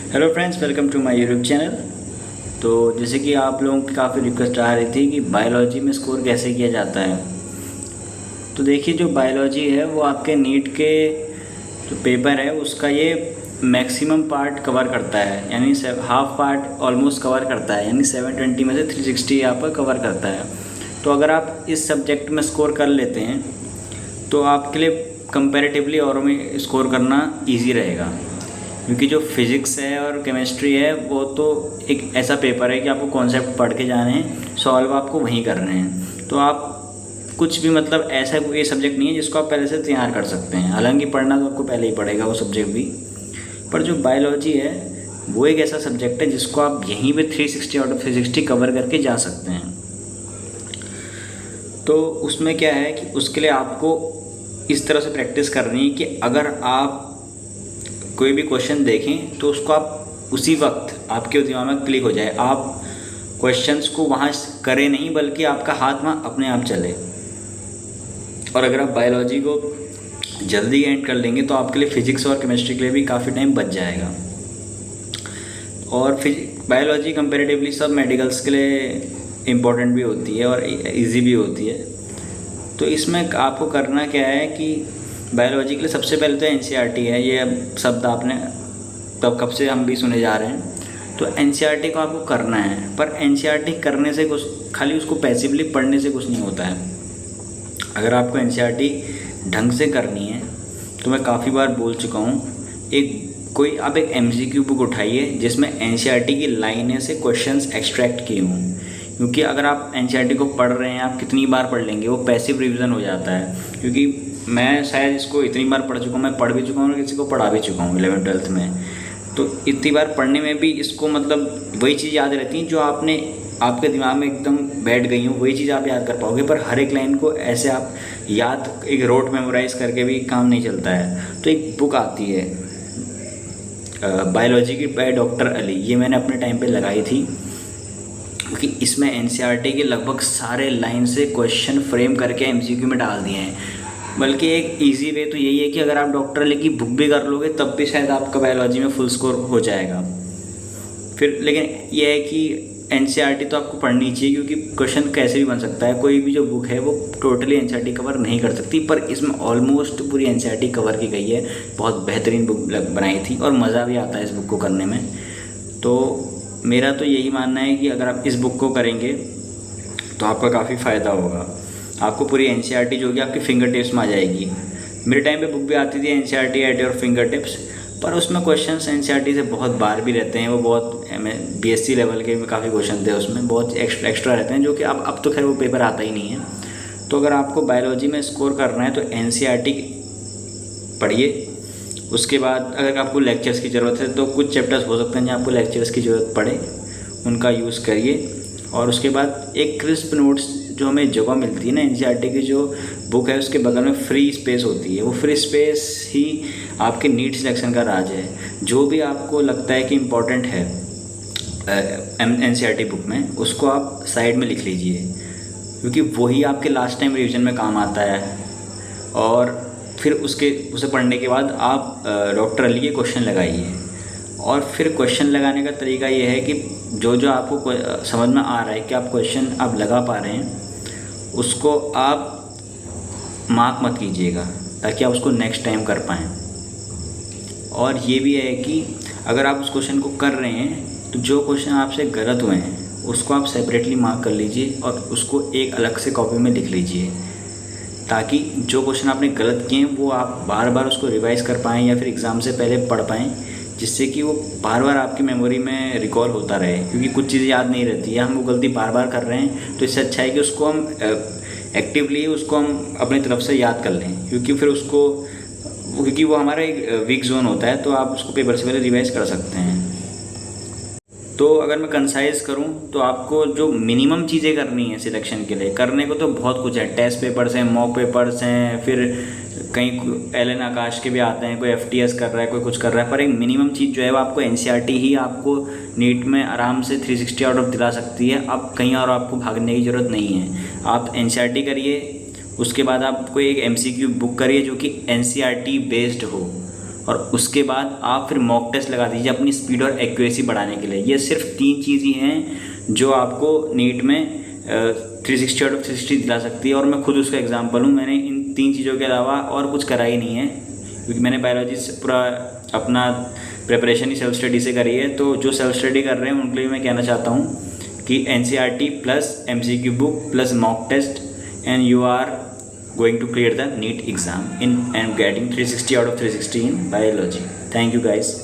Hello friends, welcome to my YouTube channel. तो जैसे कि आप लोगों की काफ़ी रिक्वेस्ट आ रही थी कि बायोलॉजी में स्कोर कैसे किया जाता है। तो देखिए, जो बायोलॉजी है वो आपके नीट के जो पेपर है उसका ये मैक्सिमम पार्ट कवर करता है, यानी हाफ पार्ट ऑलमोस्ट कवर करता है, यानी 720 में से 360 यहाँ पर कवर करता है। तो अगर आप इस सब्जेक्ट में स्कोर कर लेते हैं तो आपके लिए कंपैरेटिवली और में स्कोर करना ईजी रहेगा, क्योंकि जो फिज़िक्स है और केमिस्ट्री है वो तो एक ऐसा पेपर है कि आपको कॉन्सेप्ट पढ़ के जाने हैं, सॉल्व आपको वहीं करने हैं। तो आप कुछ भी मतलब ऐसा कोई सब्जेक्ट नहीं है जिसको आप पहले से तैयार कर सकते हैं। हालांकि पढ़ना तो आपको पहले ही पड़ेगा वो सब्जेक्ट भी, पर जो बायोलॉजी है वो एक ऐसा सब्जेक्ट है जिसको आप यहीं पे 360 आउट ऑफ 360 कवर करके जा सकते हैं। तो उसमें क्या है कि उसके लिए आपको इस तरह से प्रैक्टिस करनी है कि अगर आप कोई भी क्वेश्चन देखें तो उसको आप उसी वक्त आपके दिमाग में क्लिक हो जाए, आप क्वेश्चंस को वहाँ करें नहीं, बल्कि आपका हाथ वहाँ अपने आप चले। और अगर आप बायोलॉजी को जल्दी एंड कर लेंगे तो आपके लिए फिजिक्स और केमिस्ट्री के लिए भी काफ़ी टाइम बच जाएगा। और बायोलॉजी कंपेरेटिवली सब मेडिकल्स के लिए इम्पोर्टेंट भी होती है और इजी भी होती है। तो इसमें आपको करना क्या है कि बायोलॉजी के लिए सबसे पहले तो एनसीईआरटी है, ये शब्द आपने तब कब से हम भी सुने जा रहे हैं। तो एनसीईआरटी को आपको करना है, पर एनसीईआरटी करने से कुछ, खाली उसको पैसिवली पढ़ने से कुछ नहीं होता है। अगर आपको एनसीईआरटी ढंग से करनी है तो मैं काफ़ी बार बोल चुका हूँ, आप एक एमसीक्यू बुक उठाइए जिसमें एनसीईआरटी की लाइनें से क्वेश्चंस एक्सट्रैक्ट किए हों। क्योंकि अगर आप एनसीईआरटी को पढ़ रहे हैं, आप कितनी बार पढ़ लेंगे, वो पैसिव रिवीजन हो जाता है। क्योंकि मैं शायद इसको इतनी बार पढ़ चुका हूँ, मैं पढ़ भी चुका हूँ और किसी को पढ़ा भी चुका हूँ 11th-12th में। तो इतनी बार पढ़ने में भी इसको मतलब वही चीज़ याद रहती है जो आपके दिमाग में एकदम बैठ गई हो, वही चीज़ आप याद कर पाओगे। पर हर एक लाइन को ऐसे आप याद एक रोट मेमोराइज करके भी काम नहीं चलता है। तो एक बुक आती है बायोलॉजी की बाय डॉक्टर अली, ये मैंने अपने टाइम पे लगाई थी, क्योंकि इसमें एनसीईआरटी के लगभग सारे लाइन से क्वेश्चन फ्रेम करके एमसीक्यू में डाल दिए हैं। बल्कि एक इजी वे तो यही है कि अगर आप डॉक्टर अली की बुक भी कर लोगे तब भी शायद आपका बायोलॉजी में फुल स्कोर हो जाएगा। फिर लेकिन यह है कि एनसीईआरटी तो आपको पढ़नी चाहिए, क्योंकि क्वेश्चन कैसे भी बन सकता है। कोई भी जो बुक है वो टोटली एनसीईआरटी कवर नहीं कर सकती, पर इसमें ऑलमोस्ट पूरी एनसीईआरटी कवर की गई है। बहुत बेहतरीन बुक बनाई थी और मज़ा भी आता है इस बुक को करने में। तो मेरा तो यही मानना है कि अगर आप इस बुक को करेंगे तो आपका काफ़ी फ़ायदा होगा। आपको पूरी एनसीईआरटी जो कि आपके फिंगर टिप्स में आ जाएगी। मेरे टाइम पे बुक भी आती थी NCERT at your finger tips, पर उसमें क्वेश्चंस एनसीईआरटी से बहुत बार भी रहते हैं। वो बहुत बीएससी लेवल के काफ़ी क्वेश्चन थे उसमें, बहुत एक्स्ट्रा रहते हैं, जो कि अब तो खैर वो पेपर आता ही नहीं है। तो अगर आपको बायोलॉजी में स्कोर करना है तो एनसीईआरटी पढ़िए। उसके बाद अगर आपको लेक्चर्स की ज़रूरत है तो कुछ चैप्टर्स हो सकते हैं जहाँ आपको लेक्चर्स की ज़रूरत पड़े, उनका यूज़ करिए। और उसके बाद एक क्रिस्प नोट्स जो हमें जगह मिलती है ना, एनसीईआरटी की जो बुक है उसके बगल में फ्री स्पेस होती है, वो फ्री स्पेस ही आपके नीट सिलेक्शन का राज है। जो भी आपको लगता है कि इम्पोर्टेंट है एनसीईआरटी बुक में, उसको आप साइड में लिख लीजिए, क्योंकि वही आपके लास्ट टाइम रिवीजन में काम आता है। और फिर उसे पढ़ने के बाद आप डॉक्टर अली के क्वेश्चन लगाइए। और फिर क्वेश्चन लगाने का तरीका ये है कि जो आपको समझ में आ रहा है कि आप क्वेश्चन आप लगा पा रहे हैं, उसको आप मार्क मत कीजिएगा, ताकि आप उसको नेक्स्ट टाइम कर पाएँ। और ये भी है कि अगर आप उस क्वेश्चन को कर रहे हैं तो जो क्वेश्चन आपसे गलत हुए हैं उसको आप सेपरेटली मार्क कर लीजिए और उसको एक अलग से कॉपी में लिख लीजिए, ताकि जो क्वेश्चन आपने गलत किए हैं वो आप बार बार उसको रिवाइज़ कर पाएँ या फिर एग्ज़ाम से पहले पढ़ पाएँ, जिससे कि वो बार बार आपकी मेमोरी में रिकॉल होता रहे। क्योंकि कुछ चीज़ें याद नहीं रहती है, हम वो गलती बार बार कर रहे हैं, तो इससे अच्छा है कि उसको हम एक्टिवली हम अपनी तरफ से याद कर लें। क्योंकि वो हमारा एक वीक जोन होता है, तो आप उसको पेपर से पहले रिवाइज़ कर सकते हैं। तो अगर मैं कंसाइज करूं तो आपको जो मिनिमम चीज़ें करनी है सिलेक्शन के लिए, करने को तो बहुत कुछ है। टेस्ट पेपर्स हैं, मॉक पेपर्स हैं, फिर कहीं एलन आकाश के भी आते हैं, कोई एफटीएस कर रहा है, कोई कुछ कर रहा है। पर एक मिनिमम चीज़ जो है वो आपको एनसीईआरटी ही आपको नीट में आराम से 360 आउट ऑफ दिला सकती है। अब कहीं और आपको भागने की ज़रूरत नहीं है। आप एनसीईआरटी करिए, उसके बाद आप कोई एक एमसीक्यू बुक करिए जो कि एनसीईआरटी बेस्ड हो, और उसके बाद आप फिर मॉक टेस्ट लगा दीजिए अपनी स्पीड और एक्यूरेसी बढ़ाने के लिए। ये सिर्फ 3 चीज़ ही हैं जो आपको नीट में 360 आउट ऑफ 360 दिला सकती है, और मैं खुद उसका एग्जांपल हूँ। मैंने इन 3 चीज़ों के अलावा और कुछ करा ही नहीं है, क्योंकि मैंने बायोलॉजी से पूरा अपना प्रिपरेशन ही सेल्फ स्टडी से करी है। तो जो सेल्फ स्टडी कर रहे हैं उनके लिए मैं कहना चाहता हूँ कि NCERT plus MCQ book plus mock test and you are going to clear the NEET exam in and getting 360 out of 360 in biology. Thank you guys.